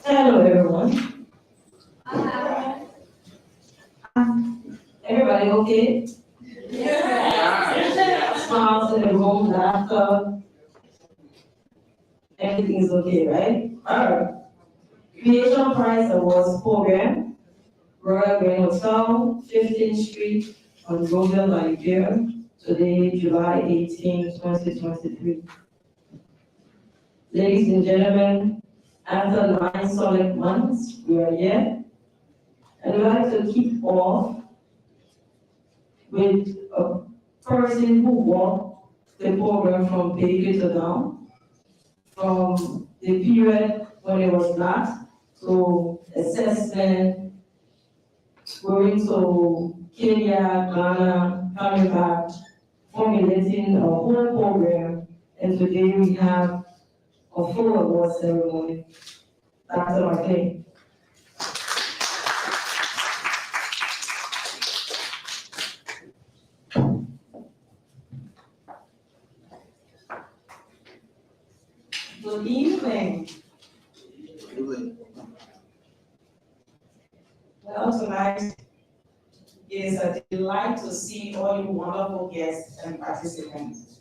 Hello, everyone. Hi. Everybody okay? Yeah. Smiles in the room, laughter. Everything's okay, right? All right. Creation Prize Awards Program, Royal Grand Hotel, 15th Street, Monrovia, Liberia. Today, July 18, 2023. Ladies and gentlemen, after 9 solid months, we are here. And we'd like to kick off with a person who walked the program from bakery to down, from the period when it was not, to assessment, going to Kenya, Ghana, coming back, formulating a whole program, and today we have a full award ceremony. Dr. McLean. Good evening. Well, tonight is a delight to see all you wonderful guests and participants.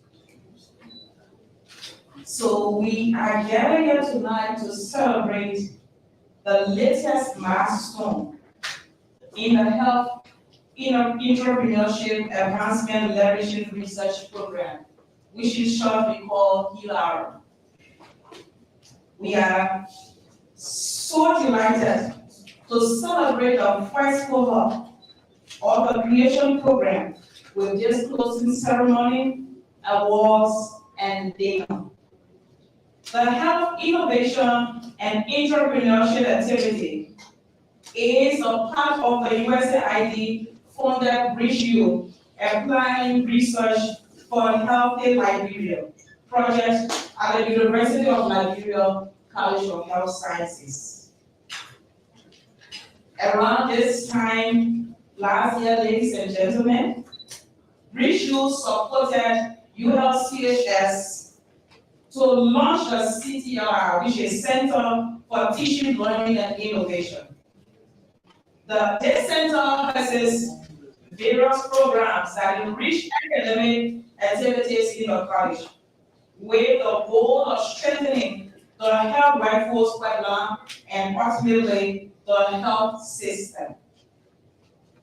So we are gathered here tonight to celebrate the latest milestone in the Health Entrepreneurship Advancement Leadership Research Program, which is short we call HEALR. We are so delighted to celebrate the first cohort of the creation program with this closing ceremony, awards, and dinner. The Health Innovation and Entrepreneurship activity is a part of the USAID funded REACH-U Applying Research for Healthy Liberia project at the University of Liberia College of Health Sciences. Around this time last year, ladies and gentlemen, REACH-U supported ULCHS to launch the CTLR, which is Center for Teaching, Learning, and Innovation. This center houses various programs that enrich academic activities in the college, with the goal of strengthening the health workforce pipeline and ultimately the health system.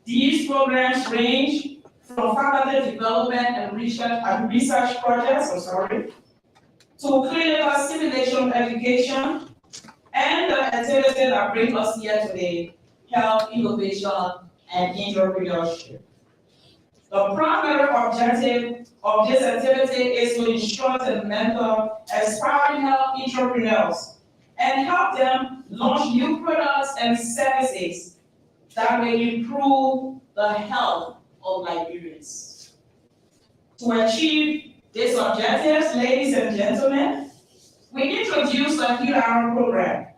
These programs range from faculty development and research projects, to clinical simulation education, and the activities that bring us here today, health, innovation, and entrepreneurship. The primary objective of this activity is to instruct and mentor aspiring health entrepreneurs and help them launch new products and services that will improve the health of Liberians. To achieve these objectives, ladies and gentlemen, we introduced the HEALR program,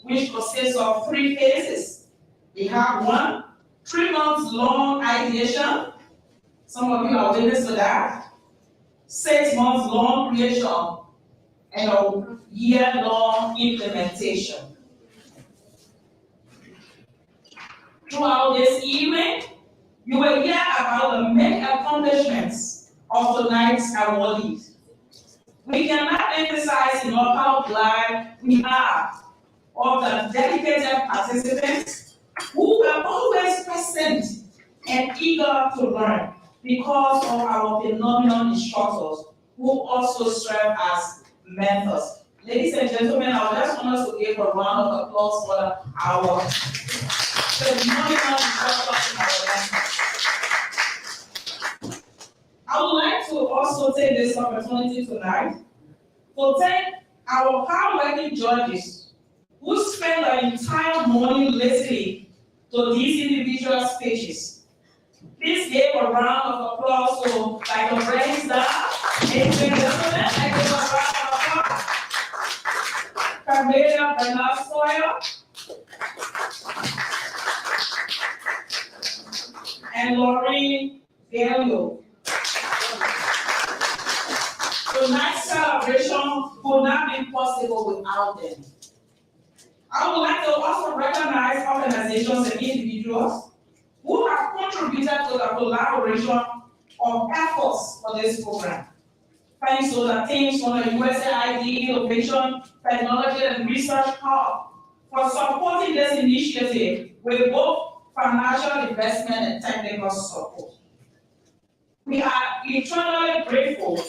which consists of 3 phases. We have 1, 3 months long ideation. Some of you are witness to that. 6 months long creation and a year-long implementation. Throughout this evening, you will hear about the many accomplishments of tonight's awardees. We cannot emphasize enough how glad we are of the dedicated participants who were always present and eager to learn because of our phenomenal instructors who also serve as mentors. Ladies and gentlemen, I just want us to give a round of applause for our phenomenal instructors and our mentors. I would like to also take this opportunity tonight to thank our hardworking judges who spent the entire morning listening to these individual speeches. Please give a round of applause to Dr. Brains Down. Ladies and gentlemen, I give a round of applause. Carmela Bernard Sawyer and Laurie Gallo. Tonight's celebration could not be possible without them. I would like to also recognize organizations and individuals who have contributed to the collaboration of efforts for this program. Thanks to the teams from the USAID Innovation, Technology and Research Hub for supporting this initiative with both financial investment and technical support. We are eternally grateful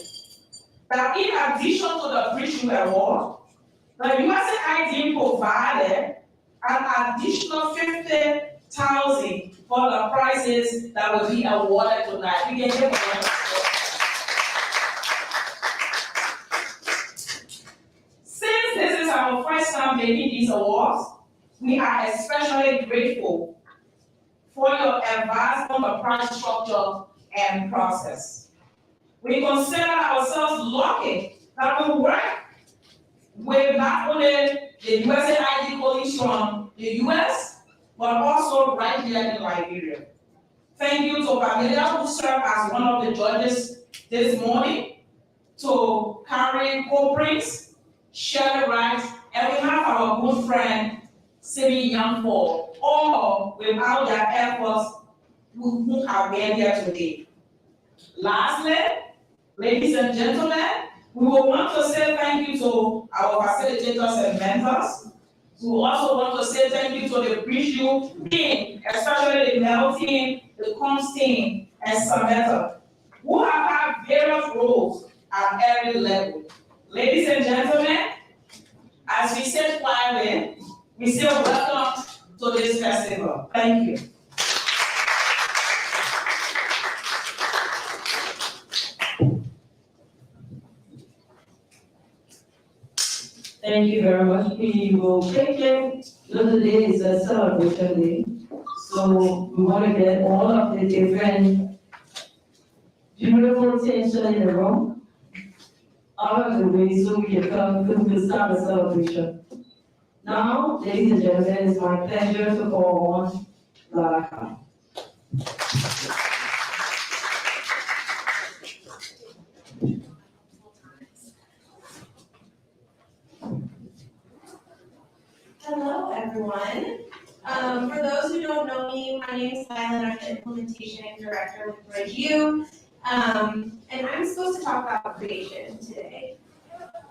that in addition to the Bridgeview Award, the USAID provided an additional $50,000 for the prizes that will be awarded tonight. We can give them. Since this is our first time making these awards, we are especially grateful for your advice on the prize structure and process. We consider ourselves lucky that we work with not only the USAID colleagues from the US, but also right here in Liberia. Thank you to Pamela, who served as one of the judges this morning, to Karen Coprince, Shirley Rice, and we have our good friend, CIMIT Youngford, all without their efforts who have been here today. Lastly, ladies and gentlemen, we will want to say thank you to our facilitators and mentors. We also want to say thank you to the Bridgeview team, especially the Mel team, the Coms team, and Samantha, who have had various roles at every level. Ladies and gentlemen, as we said quietly, we say welcome to this festival. Thank you. Thank you very much. We will take it. Today is a celebration day. So we want to get all of the different beautiful tension in the room out of the way so we can start the celebration. Now, ladies and gentlemen, it's my pleasure to call on Lara. Hello, everyone. For those who don't know me, my name is Lila, and I'm the Implementation Director with Bridgeview. And I'm supposed to talk about creation today.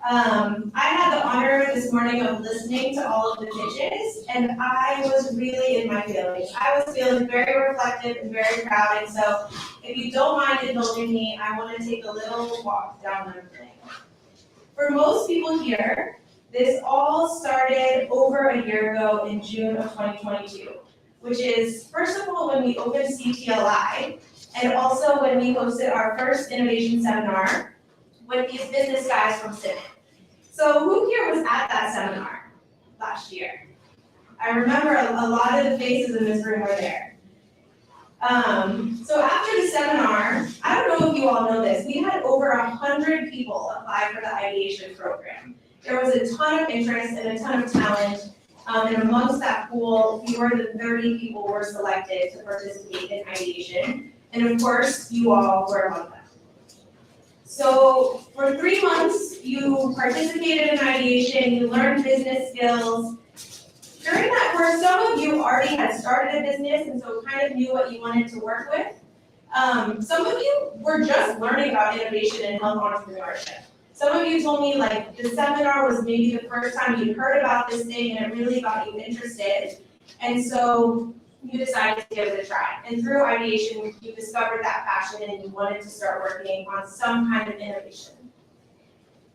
I had the honor this morning of listening to all of the pitches, and I was really in my feelings. I was feeling very reflective and very proud, and so if you don't mind indulging me, I want to take a little walk down memory lane. For most people here, this all started over a year ago in June of 2022, which is, first of all, when we opened CTLI, and also when we hosted our first innovation seminar with these business guys from CIMIT. So who here was at that seminar last year? I remember a lot of the faces in this room were there. So after the seminar, I don't know if you all know this, we had over 100 people apply for the ideation program. There was a ton of interest and a ton of talent, and amongst that pool, fewer than 30 people were selected to participate in ideation, and of course, you all were among them. So for 3 months, you participated in ideation, you learned business skills. During that course, some of you already had started a business and so kind of knew what you wanted to work with. Some of you were just learning about innovation and health entrepreneurship. Some of you told me like the seminar was maybe the first time you heard about this thing and it really got you interested. And so you decided to give it a try. And through ideation, you discovered that passion and you wanted to start working on some kind of innovation.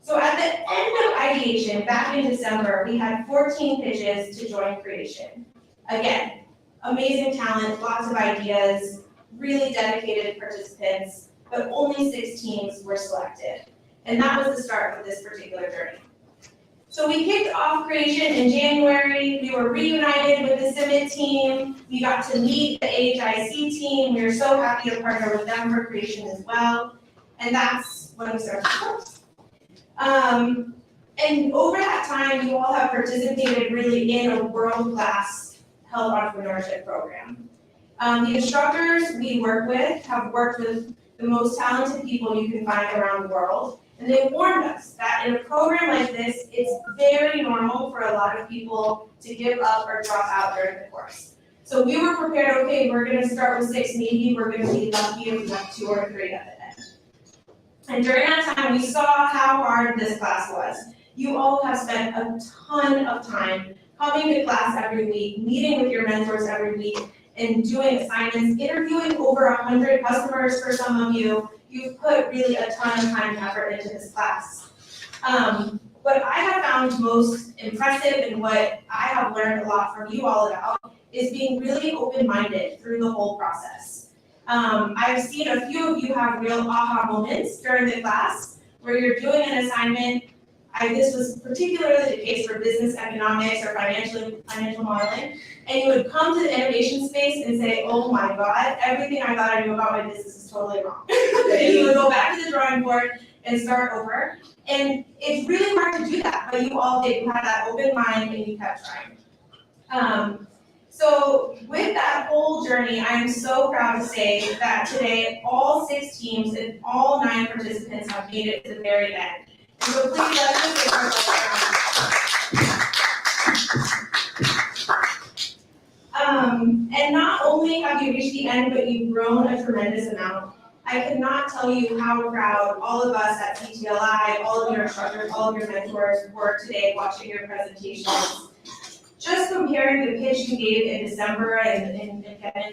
So at the end of ideation, back in December, we had 14 pitches to join creation. Again, amazing talent, lots of ideas, really dedicated participants, but only 6 teams were selected. And that was the start of this particular journey. So we kicked off creation in January. We were reunited with the CIMIT team. We got to meet the HIC team. We were so happy to partner with them for creation as well. And that's when we started the course. And over that time, you all have participated really in a world-class health entrepreneurship program. The instructors we work with have worked with the most talented people you can find around the world. And they warned us that in a program like this, it's very normal for a lot of people to give up or drop out during the course. So we were prepared, okay, we're gonna start with 6, maybe we're gonna be lucky if we have 2 or 3 at the end. And during that time, we saw how hard this class was. You all have spent a ton of time coming to class every week, meeting with your mentors every week, and doing assignments, interviewing over 100 customers for some of you. You've put really a ton of time and effort into this class. What I have found most impressive and what I have learned a lot from you all about is being really open-minded through the whole process. I've seen a few of you have real aha moments during the class where you're doing an assignment. This was particularly the case for business economics or financial modeling, and you would come to the innovation space and say, oh my God, everything I thought I knew about my business is totally wrong. And you would go back to the drawing board and start over. And it's really hard to do that, but you all did. You had that open mind and you kept trying. So with that whole journey, I am so proud to say that today all 6 teams and all 9 participants have made it to the very end. And so please let us give ourselves and not only have you reached the end, but you've grown a tremendous amount. I cannot tell you how proud all of us at CTLI, all of your instructors, all of your mentors were today watching your presentations. Just comparing the pitch you gave in December and in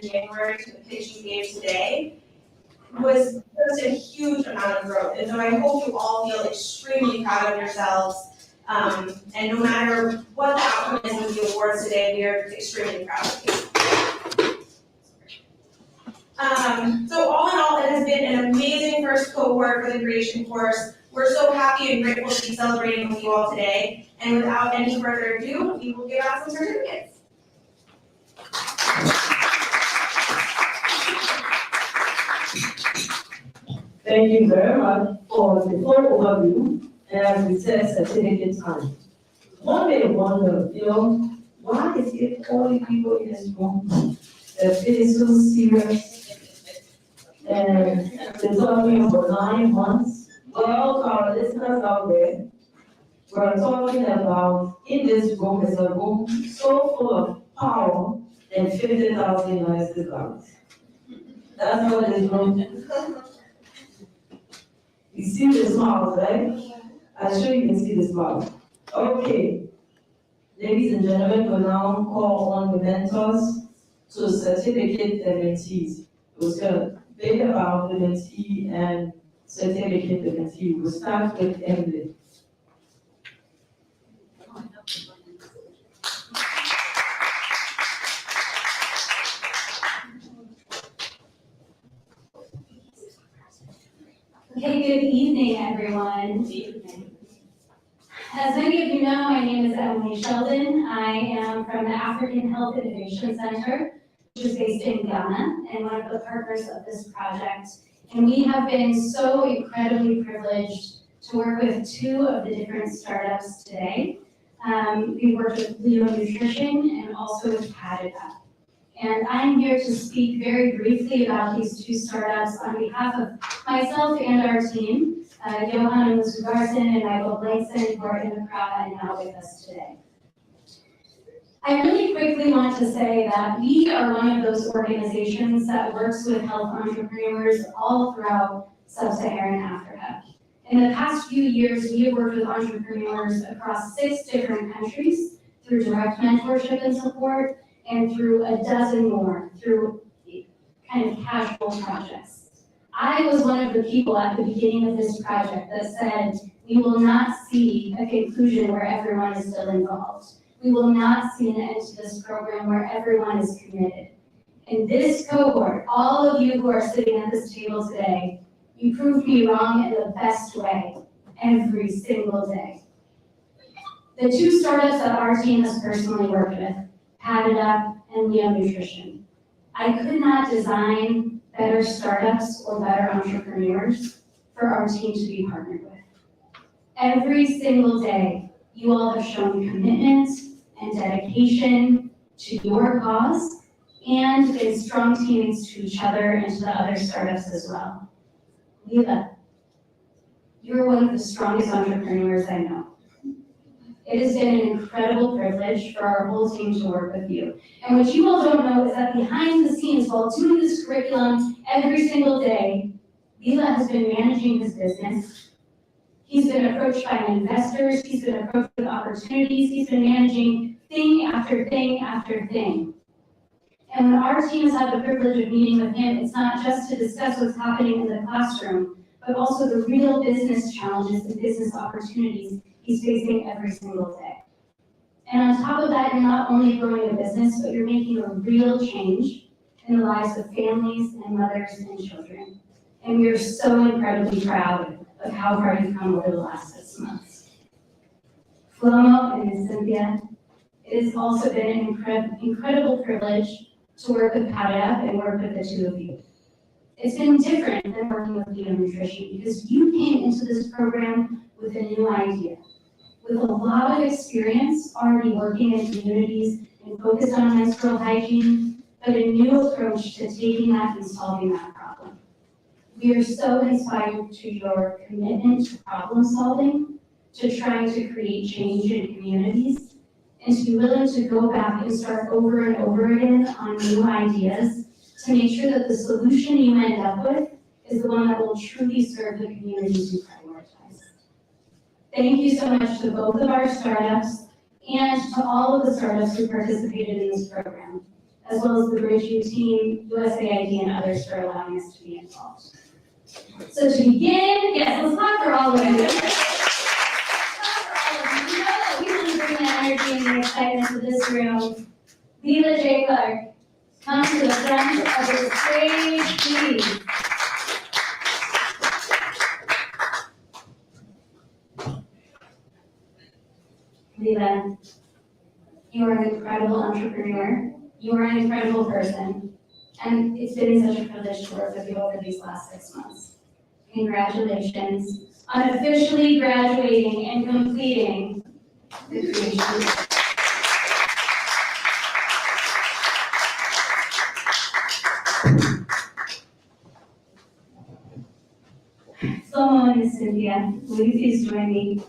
January to the pitch you gave today was just a huge amount of growth. And so I hope you all feel extremely proud of yourselves. And no matter what the outcome is of the awards today, we are extremely proud of you. So all in all, it has been an amazing first cohort for the Creation Course. We're so happy and grateful to be celebrating with you all today. And without any further ado, we will give out some certificates. Thank you very much for the full overview, and as we said, certificate time. One may wonder, why is it all the people in this room that it is so serious and they're talking for 9 months? Well, to our listeners out there, we're talking about, in this room is a room so full of power than 50,000 United States dollars. That's what this room is. You see the smiles, right? I'm sure you can see the smiles. Okay. Ladies and gentlemen, we'll now call on the mentors to certificate the mentees. We're going to think about the mentee and certificate the mentee. We'll start with Emily. Okay, good evening, everyone. As many of you know, my name is Emily Sheldon. I am from the African Health Innovation Center, which is based in Ghana, and one of the partners of this project. And we have been so incredibly privileged to work with 2 of the different startups today. We worked with Leo Nutrition and also with Padded Up. And I'm here to speak very briefly about these 2 startups on behalf of myself and our team, Johan and Mertu Garson and Michael Blankson, who are in the crowd and now with us today. I really quickly want to say that we are one of those organizations that works with health entrepreneurs all throughout sub-Saharan Africa. In the past few years, we have worked with entrepreneurs across 6 different countries through direct mentorship and support, and through a dozen more through kind of casual projects. I was one of the people at the beginning of this project that said, we will not see a conclusion where everyone is still involved. We will not see an end to this program where everyone is committed. In this cohort, all of you who are sitting at this table today, you proved me wrong in the best way, every single day. The 2 startups that our team has personally worked with, Padded Up and Leo Nutrition. I could not design better startups or better entrepreneurs for our team to be partnered with. Every single day, you all have shown commitment and dedication to your cause and in strong teammates to each other and to the other startups as well. Leela, You're one of the strongest entrepreneurs I know. It has been an incredible privilege for our whole team to work with you. And what you all don't know is that behind the scenes, while doing this curriculum every single day, Lila has been managing his business. He's been approached by investors, he's been approached with opportunities, he's been managing thing after thing after thing. And when our team has had the privilege of meeting with him, it's not just to discuss what's happening in the classroom, but also the real business challenges and business opportunities he's facing every single day. And on top of that, you're not only growing a business, but you're making a real change in the lives of families and mothers and children. And we are so incredibly proud of how far you've come over the last 6 months. Flomo and Ms. Cynthia, it has also been an incredible privilege to work with PADAP and work with the two of you. It's been different than working with Fetal Nutrition because you came into this program with a new idea, with a lot of experience already working in communities and focused on menstrual hygiene, but a new approach to taking that and solving that problem. We are so inspired to your commitment to problem solving, to trying to create change in communities, and to be willing to go back and start over and over again on new ideas to make sure that the solution you end up with is the one that will truly serve the communities you prioritize. Thank you so much to both of our startups and to all of the startups who participated in this program, as well as the Bridge U team, USAID, and others for allowing us to be involved. So to begin, yes, let's clap for all of you. Energy and the excitement of this room. Lila J. Clark, come to the front of the stage, please. Lila, you are an incredible entrepreneur. You are an incredible person. And it's been such a privilege to work with you over these last 6 months. Congratulations on officially graduating and completing the creation. Slow-mo and Ms. Cynthia, will you please join me?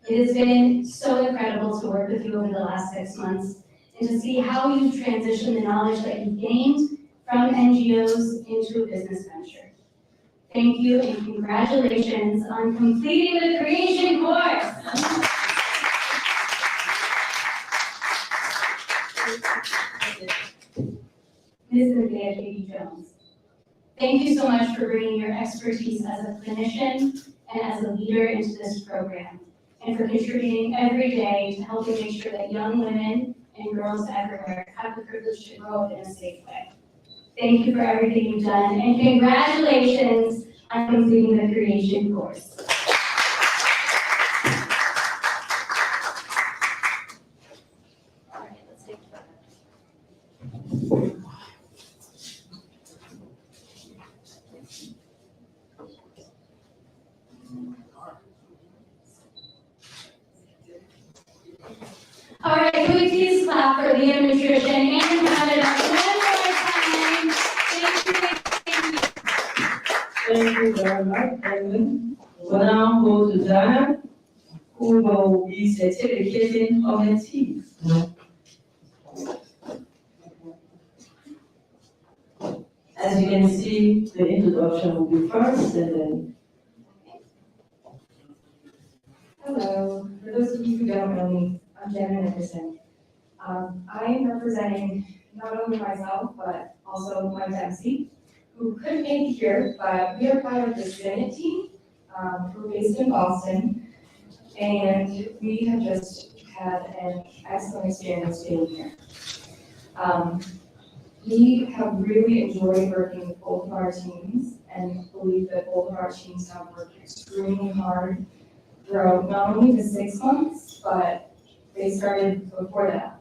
It has been so incredible to work with you over the last 6 months and to see how you've transitioned the knowledge that you've gained from NGOs into a business venture. Thank you and congratulations on completing the Creation Course. Ms. Cynthia J. Jones, thank you so much for bringing your expertise as a clinician and as a leader into this program, and for contributing every day to helping make sure that young women and girls everywhere have the privilege to grow up in a safe way. Thank you for everything you've done, and congratulations on completing the Creation Course. All right, let's take that. All right, can we please clap for Fetal Nutrition and PADAP one more time? Thank you. Thank you very much, Evelyn. We'll now go to Dana, who will be certificating committees. As you can see, the introduction will be first, and then. Hello, for those of you who don't know me, I'm Jen Nickerson. I am representing not only myself, but also my Dempsey, who couldn't make it here, but we are part of the CIMIT team. We're based in Boston, and we have just had an excellent experience being here. We have really enjoyed working with both of our teams, and believe that both of our teams have worked extremely hard throughout not only the 6 months, but they started before that.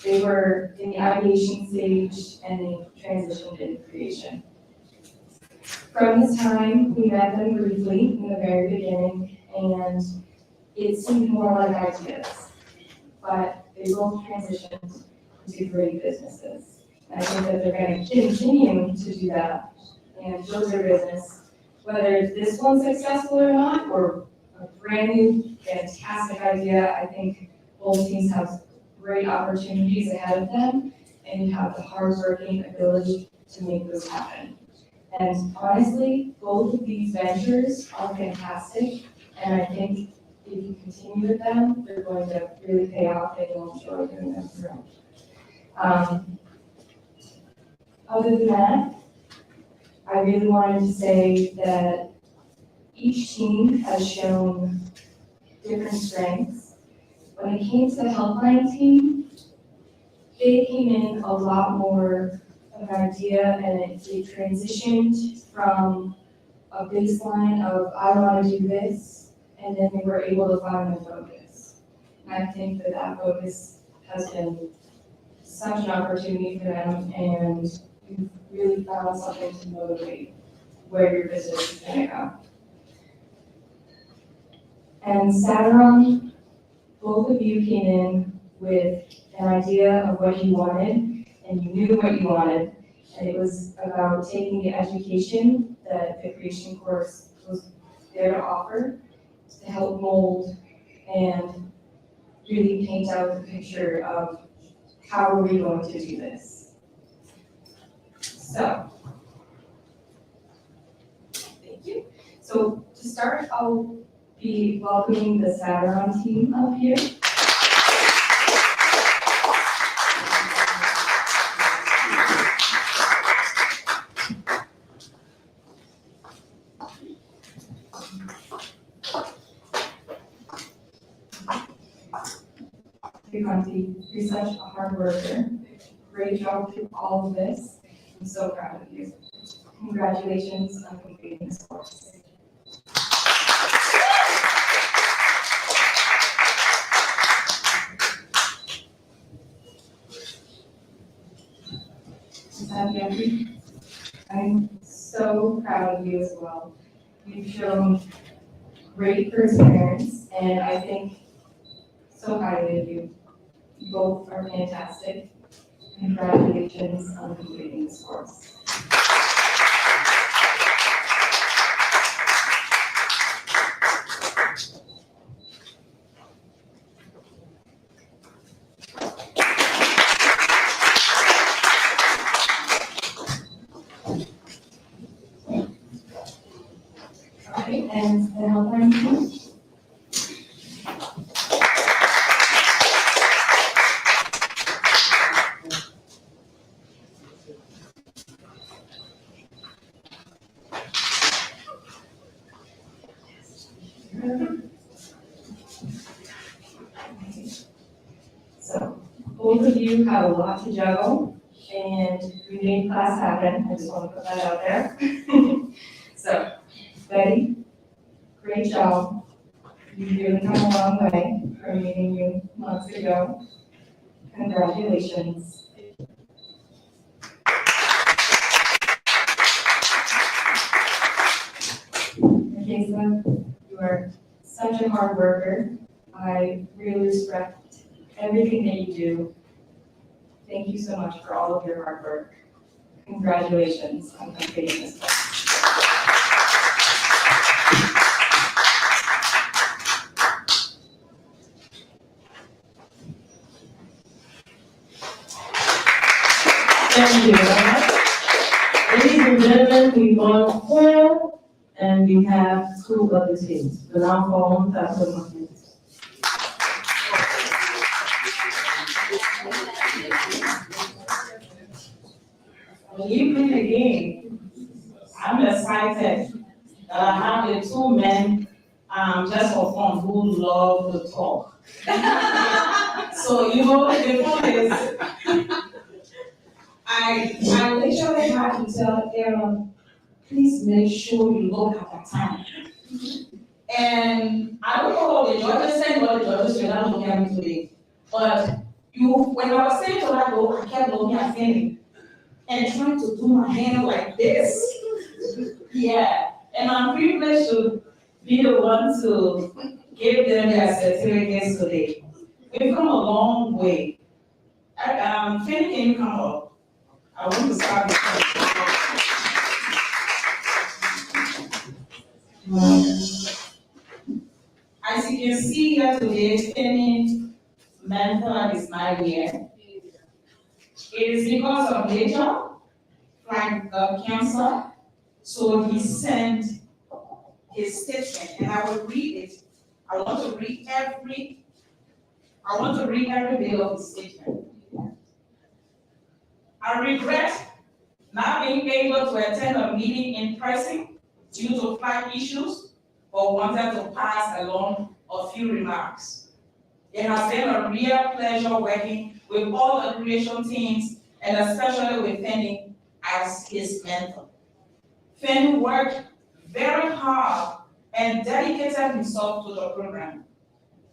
They were in the ideation stage and they transitioned into creation. From this time, we met them briefly in the very beginning, and it seemed more like ideas, but they both transitioned into great businesses. And I think that they're going to continue to do that and build their business, whether this one's successful or not, or a brand new, fantastic idea. I think both teams have great opportunities ahead of them, and you have the hardworking ability to make those happen. And honestly, both of these ventures are fantastic, and I think if you continue with them, they're going to really pay off and you'll enjoy doing them through. Other than that, I really wanted to say that each team has shown different strengths. When it came to the helpline team, they came in a lot more of an idea, and they transitioned from a baseline of I want to do this, and then they were able to find a focus. And I think that that focus has been such an opportunity for them, and you've really found something to motivate where your business is going to go. And SADERON, both of you came in with an idea of what you wanted, and you knew what you wanted, and it was about taking the education that the Creation Course was there to offer to help mold and really paint out the picture of how are we going to do this. So, thank you. So to start, I'll be welcoming the SADERON team up here. You're such a hard worker. Great job through all of this. I'm so proud of you. Congratulations on completing this course. I'm so proud of you as well. You've shown great perseverance, and I think so highly of you. You both are fantastic. Congratulations on completing this course. Okay, and the helpline team. So both of you have a lot to juggle, and we made class happen. I just want to put that out there. So, Betty, great job. You've really come a long way from meeting you months ago. Congratulations. Teresa, you are such a hard worker. I really respect everything that you do. Thank you so much for all of your hard work. Congratulations on completing this course. Thank you very much. Ladies and gentlemen, we won 4, and we have 2 other teams. The now formed after Monday. You play the game. I'm excited that I have the 2 men, just for fun, who love to talk. So, you know, the fun is, I literally had to tell Aaron, please make sure you look at the time. And I don't know what the judges said, what the judges were not looking at me today. But when I was saying to that girl, I kept looking at him and trying to do my hand like this. Yeah, and I'm privileged to be the one to give them their certificates today. We've come a long way. Fanny, can you come up? I want to start with as you can see here today, Fanny's mentor is not here. It is because of nature, like cancer, so he sent his statement, and I will read it. I want to read every bit of his statement. I regret not being able to attend a meeting in person due to flight issues, but wanted to pass along a few remarks. It has been a real pleasure working with all the creation teams, and especially with Fanny as his mentor. Fanny worked very hard and dedicated himself to the program.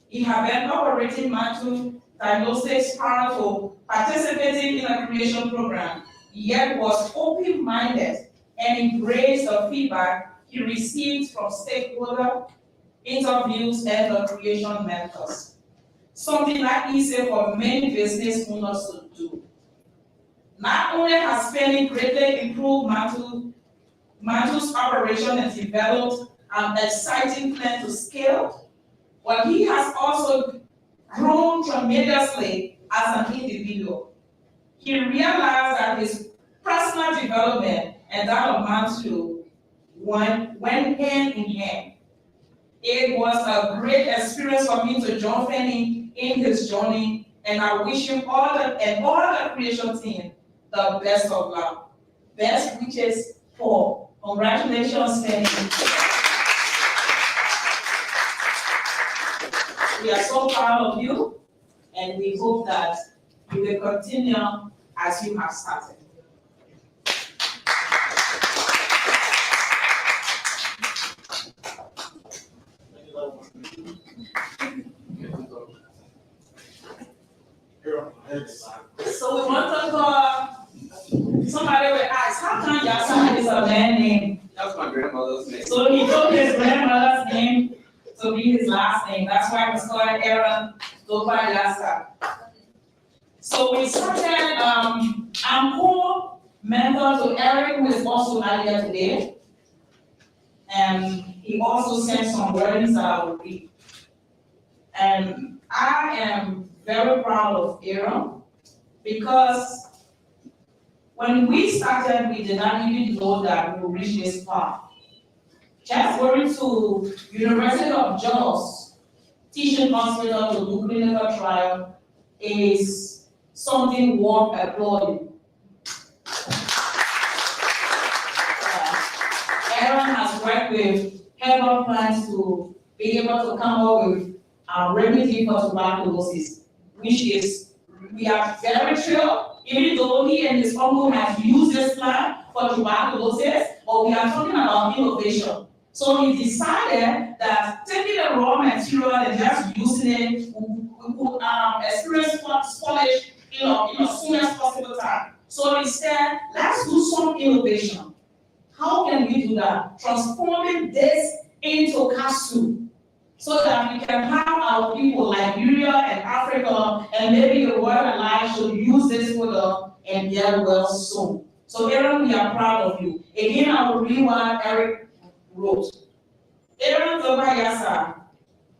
He had been operating Mertu Diagnostic prior to participating in the creation program, yet was open-minded and embraced the feedback he received from stakeholder interviews and the creation mentors. Something not easy for many business owners to do. Not only has Fanny greatly improved Mertu's operation and developed an exciting plan to scale, but he has also grown tremendously as an individual. He realized that his personal development and that of Mertu went hand in hand. It was a great experience for me to join Fanny in his journey, and I wish him all the creation team the best of luck. Best wishes for congratulations, Fanny. We are so proud of you, and we hope that you will continue as you have started. So we want to call, somebody will ask, how come Yasa is a man name? That's my grandmother's name. So he took his grandmother's name to be his last name. That's why we started Aaron Dopa Yasa. So we started, I'm co-mentor to Eric, who is also not here today. And he also sent some wordings that I will read. And I am very proud of Aaron because when we started, we did not even know that we would reach this far. Just going to University of Jos Teaching Hospital to do clinical trial is something worth applauding. Aaron has worked with herbal plants to be able to come up with a remedy for tuberculosis, which is, we are very thrilled, even though he and his uncle have used this plant for tuberculosis, but we are talking about innovation. So he decided that taking the raw material and just using it would experience spoilage in a soonest possible time. So he said, let's do some innovation. How can we do that? Transforming this into capsule so that we can have our people like Liberia and Africa and maybe the world alive should use this product and get well soon. So Aaron, we are proud of you. Again, I will read what Eric wrote. Aaron Dobayasa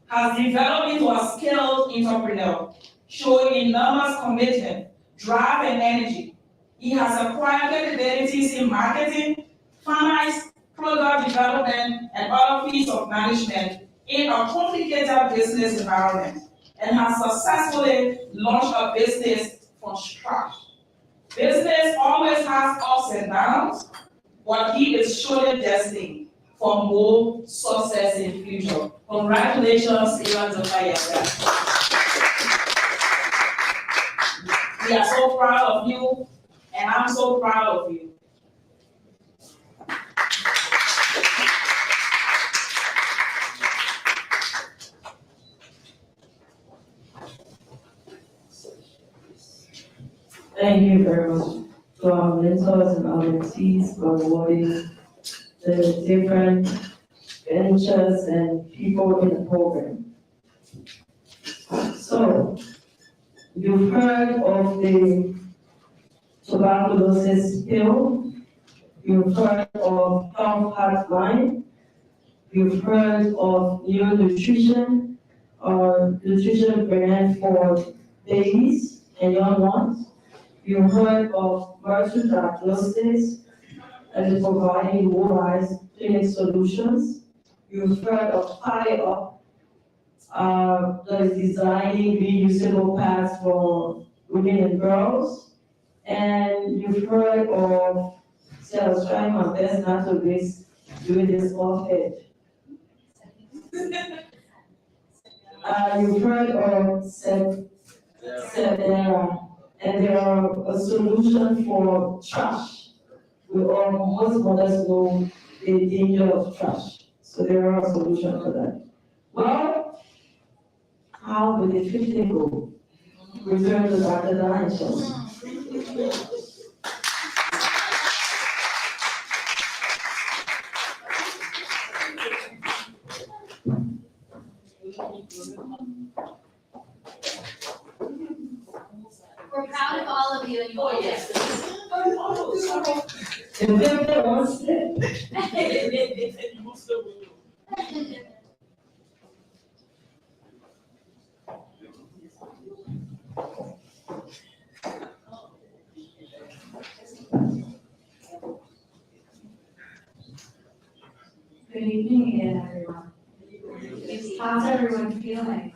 has developed into a skilled entrepreneur, showing enormous commitment, drive, and energy. He has acquired capabilities in marketing, finance, product development, and other fields of management in a complicated business environment, and has successfully launched a business from scratch. Business always has ups and downs, but he is surely destined for more success in the future. Congratulations, Aaron Dobayasa. We are so proud of you, and I'm so proud of you. Thank you very much to our mentors and our mentees for awarding the different ventures and people in the program. So, you've heard of the tuberculosis pill, you've heard of health hotline, you've heard of new nutrition or nutrition brand for babies and young ones. You've heard of Mertu Diagnostics that is providing worldwide clinic solutions. You've heard of HEALR that is designing reusable pads for women and girls. And you've heard of, see, I was trying my best not to miss doing this off head. You've heard of SADERON, and they are a solution for trash. Most mothers know the danger of trash, so they are a solution for that. Well, how will the 15 go? Return to Dr. Diane Sheldon. We're proud of all of you and you all. Yes. And then there was Good evening again, everyone. How's everyone feeling?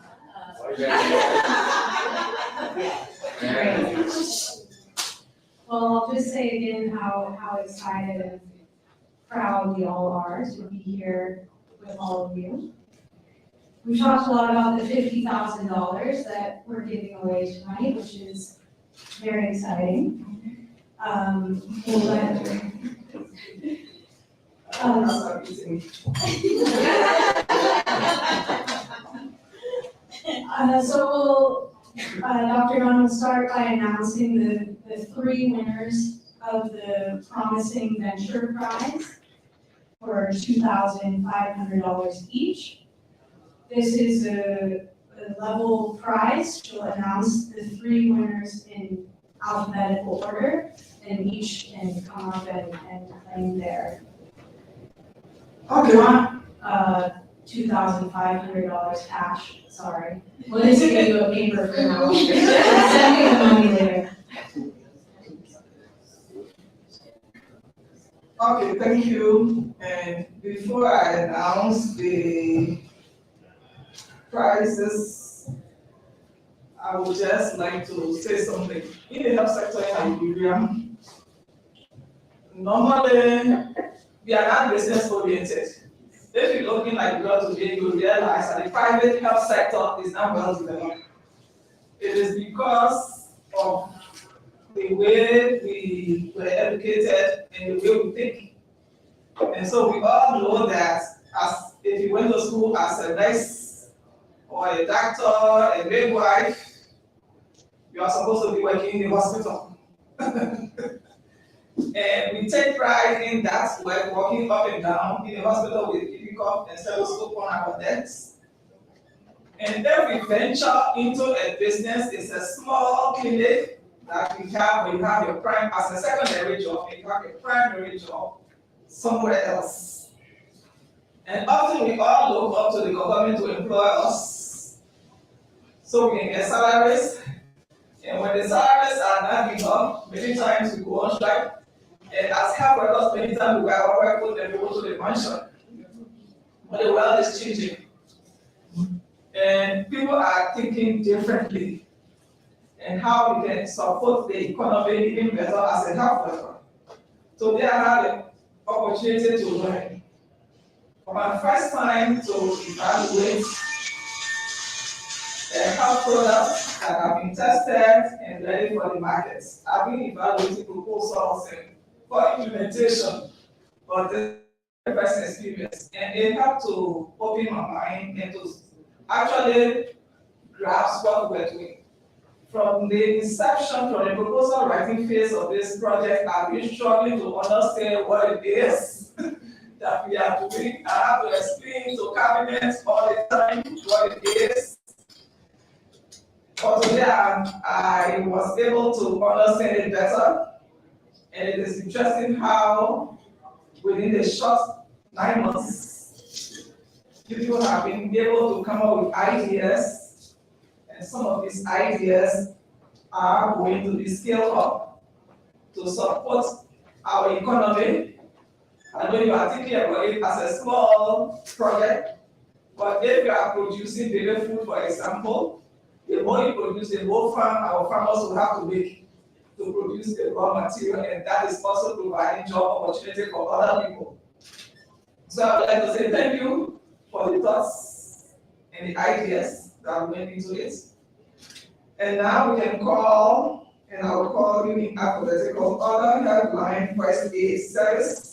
Great. Well, I'll just say again how excited and proud we all are to be here with all of you. We talked a lot about the $50,000 that we're giving away tonight, which is very exciting. We'll let So Dr. Don will start by announcing the three winners of the Promising Venture Prize for $2,500 each. This is a level prize. She'll announce the three winners in alphabetical order, and each can come up and claim their $2,500 cash, sorry. We'll just give you a paper for now. Send me the money later. Okay, thank you. And before I announce the prizes, I would just like to say something. In the health sector in Liberia, normally we are not business oriented. If you're looking like well today, you realize that the private health sector is not well developed. It is because of the way we were educated and the way we think. And so we all know that as if you went to school as a nurse or a doctor, a midwife, you are supposed to be working in the hospital. And we take pride in that work, walking up and down in the hospital with difficult and stethoscope on our necks. And then we venture into a business. It's a small clinic that we have when you have your prime as a secondary job, and you have your primary job somewhere else. And often we all look up to the government to employ us, so we can get salaries. And when the salaries are not enough, many times we go on strike. And as health workers, many times we are working and we go to the mansion. But the world is changing. And people are thinking differently. And how we can support the economy even better as a health worker. So they have the opportunity to learn. For my first time to evaluate health products that have been tested and ready for the markets. I've been evaluating proposals for implementation for the person experience, and it helped to open my mind and to actually grasp what we're doing. From the inception, from the proposal writing phase of this project, I've been struggling to understand what it is that we are doing. I have to explain to cabinet all the time what it is. But today I was able to understand it better. And it is interesting how within the short 9 months, people have been able to come up with ideas. And some of these ideas are going to be scaled up to support our economy. I know you are thinking about it as a small project, but if you are producing baby food, for example, the more you produce, the more our farmers will have to make to produce the raw material, and that is also providing job opportunity for other people. So I would like to say thank you for the thoughts and the ideas that went into it. And now we can call, and I will call you in alphabetical order, helpline first aid service.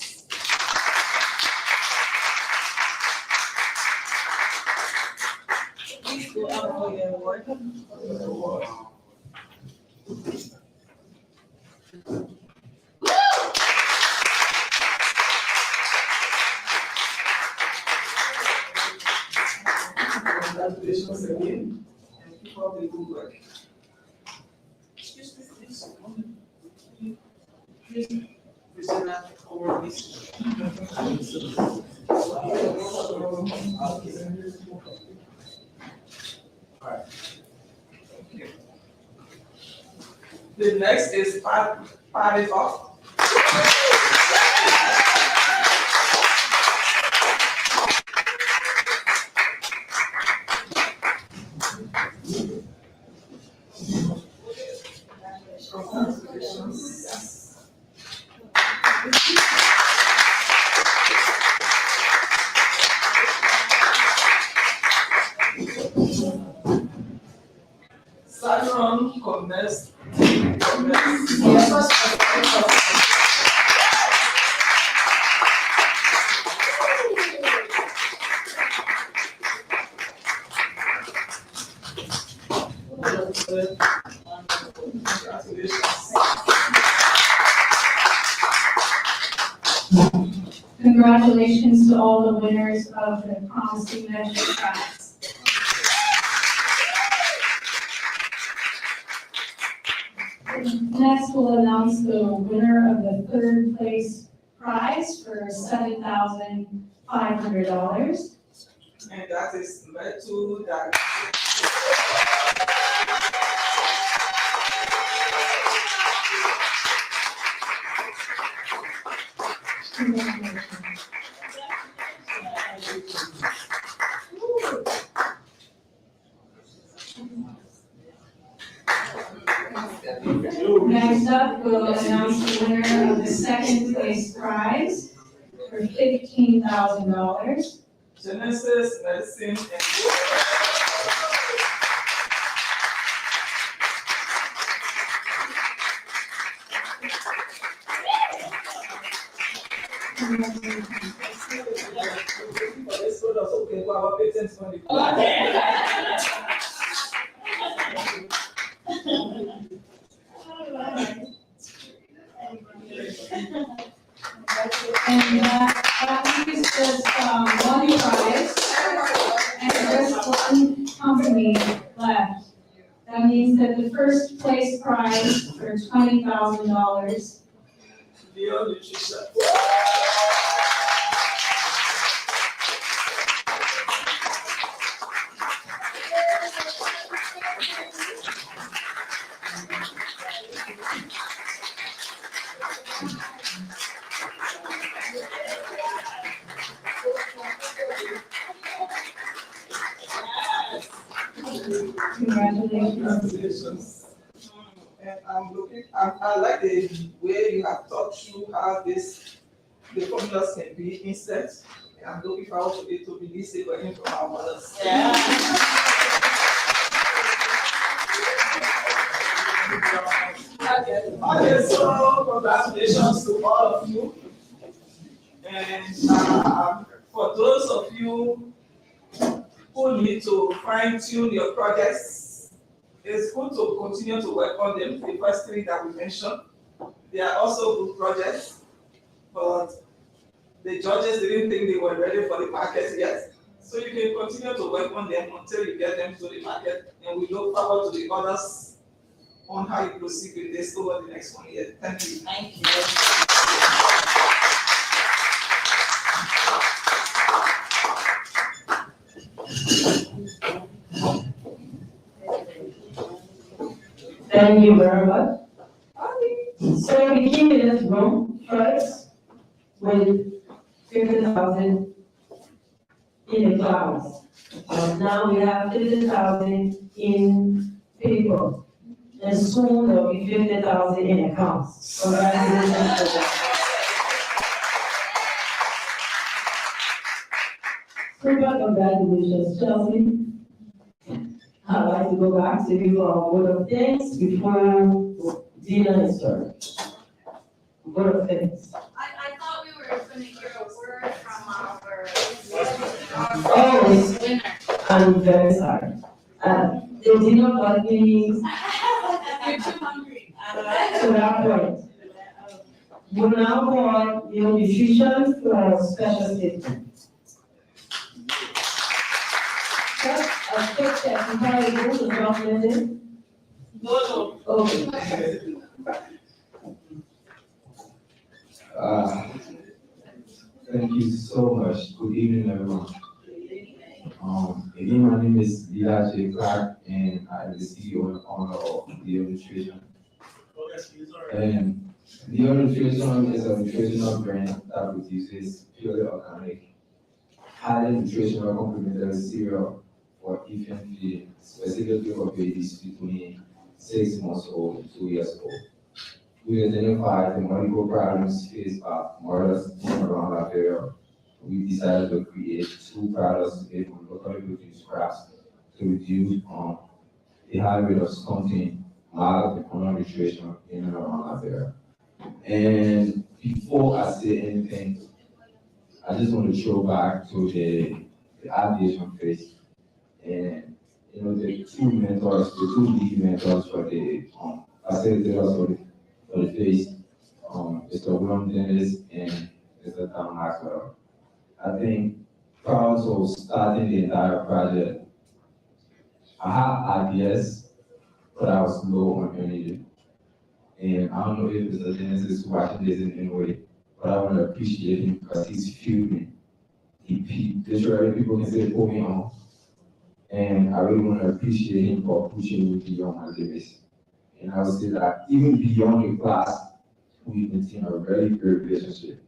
Please go out for your award. Congratulations again, and keep up the good work. Excuse me, please. Please present that award, please. Alright. The next is part it off. SADERON Commerce. Congratulations to all the winners of the Promising Measure Prize. Next, we'll announce the winner of the third place prize for $7,500. And that is Mertu Diagnostic. Next up, we'll announce the winner of the second place prize for $15,000. Genesis Medicine and And that leaves just one prize and just one company left. That means that the first place prize for $20,000. Beyond Nutrition. Congratulations. And I like the way you have thought through how the formulas can be insert. And I'm looking forward to it to release it again from our mothers. Okay, so congratulations to all of you. And for those of you who need to fine-tune your projects, it's good to continue to work on them. The first three that we mentioned, they are also good projects, but the judges didn't think they were ready for the market yet. So you can continue to work on them until you get them to the market, and we look forward to the others on how you proceed with this over the next 1 year. Thank you. Thank you. Thank you very much. So we came in this room first with 50,000 in the clouds. Now we have 50,000 in paper. And soon there'll be 50,000 in accounts. Congratulations for that. Super congratulations, Chelsea. I'd like to go back to you for a word of thanks before dinner is served. Word of thanks. I thought we were gonna hear a word from our. Oh, winner. I'm very sorry. The dinner got me You're too hungry. to that point. We'll now go on the nutrition for special statement. Just a quick check, you probably go to the document. No, Okay. Thank you so much. Good evening, everyone. Again, my name is Leah J. Clark, and I am the CEO and owner of Leo Nutrition. And Leo Nutrition is a nutritional brand that produces purely organic, highly nutritional complementary cereal for infant feeding, specifically for babies between 6 months old and 2 years old. We identified the multiple problems faced by mothers in and around Liberia. We decided to create 2 products made from locally produced scraps to reduce the high rate of stunting, malnutrition in and around Liberia. And before I say anything, I just want to throw back to the ideation phase. And the 2 mentors, the 2 lead mentors for the facilitators for the phase, Mr. William Dennis and Mr. Tom Maxwell. I think prior to starting the entire project, I had ideas, but I was low on energy. And I don't know if Mr. Dennis is watching this in any way, but I want to appreciate him because he's fueled me. He literally, people can say, pull me on. And I really want to appreciate him for pushing me beyond my limits. And I would say that even beyond the class, we maintain a very good relationship.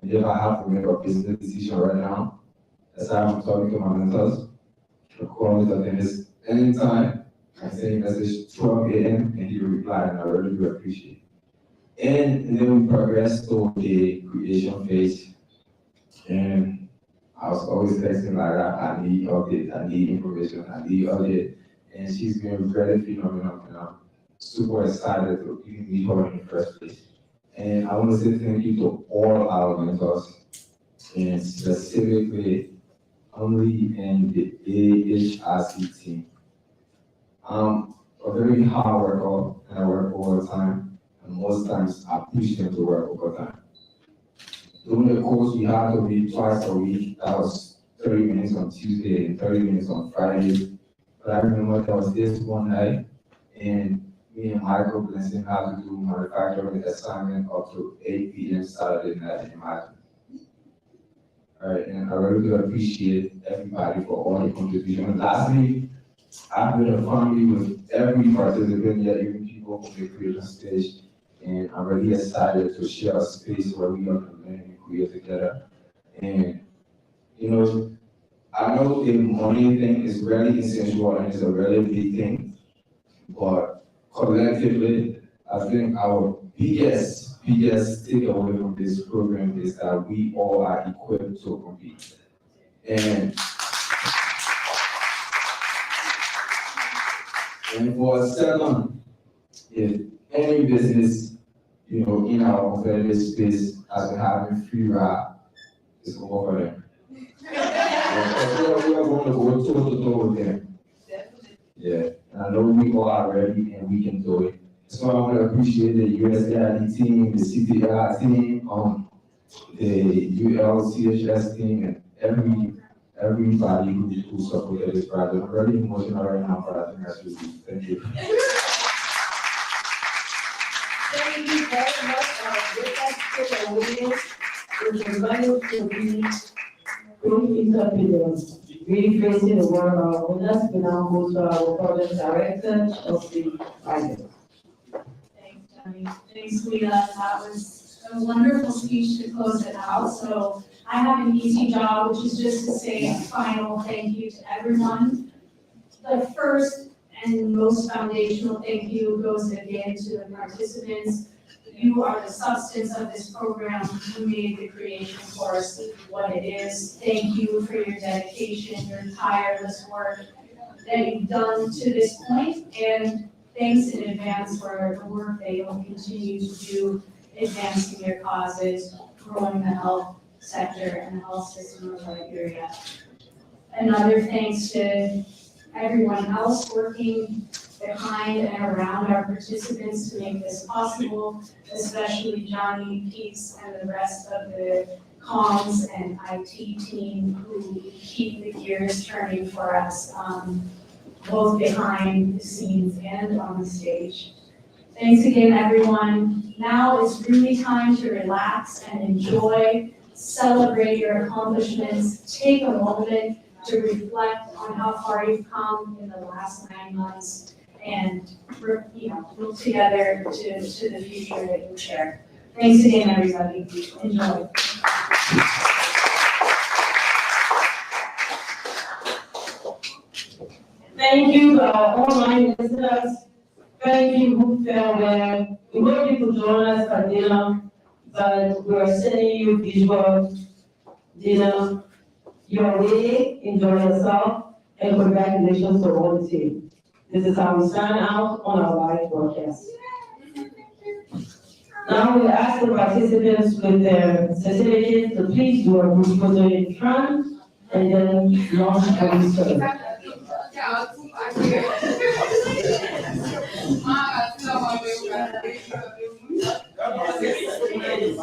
And if I have to make a business decision right now, that's how I'm talking to my mentors. I call Mr. Dennis anytime. I send a message 12 a.m. and he will reply, and I really do appreciate it. And then we progress to the creation phase. And I was always texting like that, I need updates, I need information, I need updates. And she's been very phenomenal, and I'm super excited to even meet her in the first place. And I want to say thank you to all our mentors, and specifically only in the AHRC team. I'm a very hard worker, and I work overtime, and most times I push them to work overtime. During the course, we had to meet twice a week. That was 30 minutes on Tuesday and 30 minutes on Friday. But I remember there was this one night, and me and Michael Blinson had to do manufacturing assignment up to 8 p.m. Saturday night, imagine. All right, and I really do appreciate everybody for all the contributions. Lastly, I've been a family with every participant here, even people from the creation stage, and I'm really excited to share a space where we are learn and create together. And I know the money thing is really essential and it's a really big thing, but collectively, I think our biggest takeaway from this program is that we all are equipped to compete. And for a second, if any business, in our competitive space has been having free ride, it's over for them. We are going to go toe-to-toe with them. Yeah, and I know we all are ready and we can do it. So I want to appreciate the USAID team, the CPR team, the ULCHS team, and everybody who supported this project. I'm really emotional right now, but I think that's really, thank you. Thank you very much, with that speaker, which is valuable to be going interpreters, really facing the work of our owners, we now go to our project director, Chelsea Biden. Thanks, Johnny. Thanks, Leah. That was a wonderful speech to close it out. So I have an easy job, which is just to say a final thank you to everyone. The first and most foundational thank you goes again to the participants. You are the substance of this program. You made the creation course what it is. Thank you for your dedication, your tireless work that you've done to this point, and thanks in advance for the work that you'll continue to do, advancing your causes, growing the health sector and the health system of Liberia. Another thanks to everyone else working behind and around our participants to make this possible, especially Johnny, Peace, and the rest of the comms and IT team who keep the gears turning for us, both behind the scenes and on the stage. Thanks again, everyone. Now is really time to relax and enjoy, celebrate your accomplishments, take a moment to reflect on how far you've come in the last 9 months, and look together to the future that you share. Thanks again, everybody. Enjoy. Thank you, online listeners. Thank you who fell there. We hope you could join us for dinner, but we are sending you visual dinner. Your way, enjoy yourself, and congratulations to all the team. This is how we sign out on our live broadcast. Now we ask the participants with their certificates to please do a group photo in front and then launch the research.